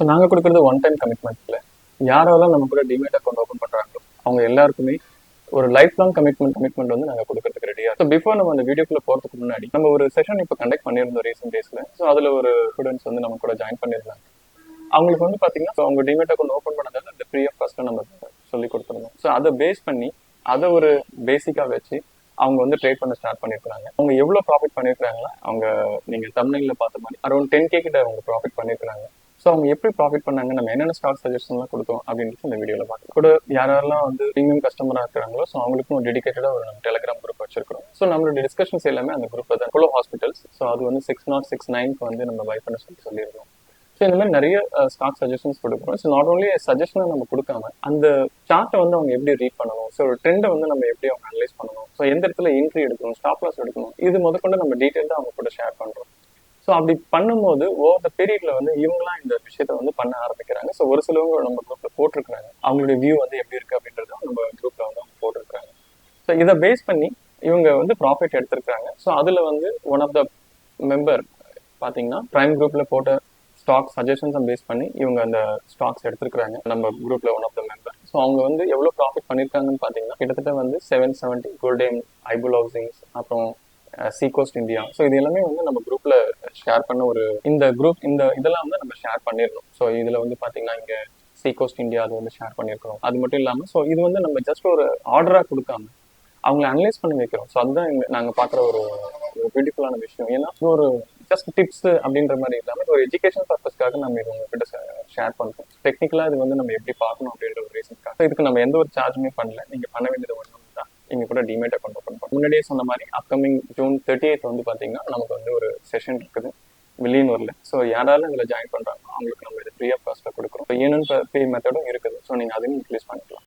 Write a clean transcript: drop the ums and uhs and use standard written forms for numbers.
So நாங்கள் கொடுக்குறது one time commitment இல்லை. யாரெல்லாம் நம்ம கூட டிமேட் அக்கௌண்ட் ஓப்பன் பண்ணுறாங்களோ அவங்க எல்லாருக்குமே ஒரு லைஃப் லாங் கமிட்மெண்ட் வந்து நாங்கள் கொடுக்கறதுக்கு ரெடியாக. ஸோ பிஃபோர் நம்ம அந்த வீடியோக்குள்ள போகிறதுக்கு முன்னாடி நம்ம ஒரு செஷன் இப்போ கண்டக்ட் பண்ணியிருந்தோம் ரீசெண்ட் டேஸில். ஸோ அதில் ஒரு ஸ்டூடெண்ட்ஸ் வந்து நம்ம கூட ஜாயின் பண்ணியிருந்தாங்க. அவங்களுக்கு வந்து பார்த்தீங்கன்னா அவங்க டிமேட் அக்கௌண்ட் ஓப்பன் பண்ணதால அந்த ஃப்ரீ ஆஃப் காஸ்ட்டில் நம்ம சொல்லி கொடுத்துருந்தோம். ஸோ அதை பேஸ் பண்ணி அதை ஒரு பேசிக்காக வச்சு அவங்க வந்து ட்ரேட் பண்ண ஸ்டார்ட் பண்ணியிருக்காங்க. அவங்க எவ்வளோ ப்ராஃபிட் பண்ணியிருக்காங்களா, அவங்க நீங்கள் தமிழ்ல பார்த்த மாதிரி அரௌண்ட் 10K கிட்ட அவங்க ப்ராஃபிட் பண்ணியிருக்காங்க. ஸோ அவங்க எப்படி ப்ராஃபிட் பண்ணாங்க, நம்ம என்னென்ன ஸ்டாக் சஜஷன்லாம் கொடுத்தோம் அப்படின்றது இந்த வீடியோவில் பார்க்கலாம். கூட யாரெல்லாம் வந்து ப்ரீமியம் கஸ்டமராக இருக்கிறாங்களோ ஸோ அவங்களுக்கும் ஒரு டெடிகேட்டடாக ஒரு நம்ம டெலிகிராம் குரூப் வச்சிருக்கிறோம். ஸோ நம்மளோட டிஸ்கஷன்ஸ் எல்லாமே அந்த குரூப்பில் தான். அப்போலோ ஹாஸ்பிட்டல்ஸ், ஸோ அது வந்து 6069 வந்து நம்ம பை பண்ண சொல்லியிருக்கோம். ஸோ இந்த மாதிரி நிறைய ஸ்டாக் சஜஷன்ஸ் கொடுக்குறோம். ஸோ நாட் ஓன்லி சஜஷனை நம்ம கொடுக்காம அந்த சார்ட்டை வந்து அவங்க எப்படி ரீட் பண்ணணும், ஸோ ஒரு ட்ரெண்டை வந்து நம்ம எப்படி அவங்க அனலைஸ் பண்ணணும், ஸோ எந்த இடத்துல என்ட்ரி எடுக்கணும், ஸ்டாப் லாஸ் எடுக்கணும், இது முதற்கொண்டு நம்ம டீட்டெயில்டாக அவங்க கூட ஷேர் பண்ணுறோம். ஸோ அப்படி பண்ணும்போது ஓவர் த பீரியட்ல வந்து இவங்களாம் இந்த விஷயத்த வந்து பண்ண ஆரம்பிக்கிறாங்க. ஸோ ஒரு சிலவங்க நம்ம குரூப்ல போட்டிருக்கிறாங்க, அவங்களுடைய வியூ வந்து எப்படி இருக்கு அப்படின்றத நம்ம குரூப்ல வந்து அவங்க போட்டிருக்காங்க. ஸோ இதை பேஸ் பண்ணி இவங்க வந்து ப்ராஃபிட் எடுத்திருக்காங்க. ஸோ அதுல வந்து ஒன் ஆஃப் த மெம்பர் பார்த்தீங்கன்னா பிரைம் குரூப்ல போட்ட ஸ்டாக் சஜஷன்ஸை பேஸ் பண்ணி இவங்க அந்த ஸ்டாக்ஸ் எடுத்திருக்காங்க. நம்ம குரூப்ல one of the member. So அவங்க வந்து எவ்வளோ ப்ராஃபிட் பண்ணியிருக்காங்கன்னு பார்த்தீங்கன்னா கிட்டத்தட்ட வந்து 770 கோல்டேம், ஐபுல் ஹவுசிங்ஸ், அப்புறம் சீகோஸ்ட் இந்தியா. ஸோ இது எல்லாமே வந்து நம்ம குரூப்ல ஷேர் பண்ண ஒரு இந்த குரூப் இந்த இதெல்லாம் வந்து நம்ம ஷேர் பண்ணிருக்கோம். ஸோ இதுல வந்து பாத்தீங்கன்னா இங்க சீகோஸ்ட் இந்தியா அது வந்து ஷேர் பண்ணியிருக்கிறோம். அது மட்டும் இல்லாம ஸோ இது வந்து நம்ம ஜஸ்ட் ஒரு ஆர்டரா கொடுக்காம அவங்களை அனலைஸ் பண்ணி வைக்கிறோம். ஸோ அதுதான் நாங்கள் பார்க்குற ஒரு பியூட்டிஃபுல்லான விஷயம். ஏன்னா ஒரு ஜஸ்ட் டிப்ஸ் அப்படின்ற மாதிரி இல்லாமல் ஒரு எஜுகேஷன் பர்பஸ்க்காக நம்ம இது உங்ககிட்ட ஷேர் பண்ணுறோம். டெக்னிக்கலாக இது வந்து நம்ம எப்படி பார்க்கணும் அப்படின்ற ஒரு ரீசன்க்காக இதுக்கு நம்ம எந்த ஒரு சார்ஜுமே பண்ணல. நீங்கள் பண்ண வேண்டியது ஒன்று தான், இங்கே கூட டிமேட் அக்கௌண்ட் ஓப்பன் பண்ணுவோம். முன்னாடியே சொன்ன மாதிரி அப்கமிங் ஜூன் 30th வந்து பார்த்தீங்கன்னா நமக்கு வந்து ஒரு செஷன் இருக்குது வில்லியனூர்ல. ஸோ யாராலும் இதில் ஜாயின் பண்ணுறாங்க அவங்களுக்கு நம்ம இது ஃப்ரீ ஆஃப் காஸ்ட்டில் கொடுக்குறோம். ஏன்னு பே மெத்தடும் இருக்குது. ஸோ நீங்கள் அதையும் யூட்டிலைஸ் பண்ணிக்கலாம்.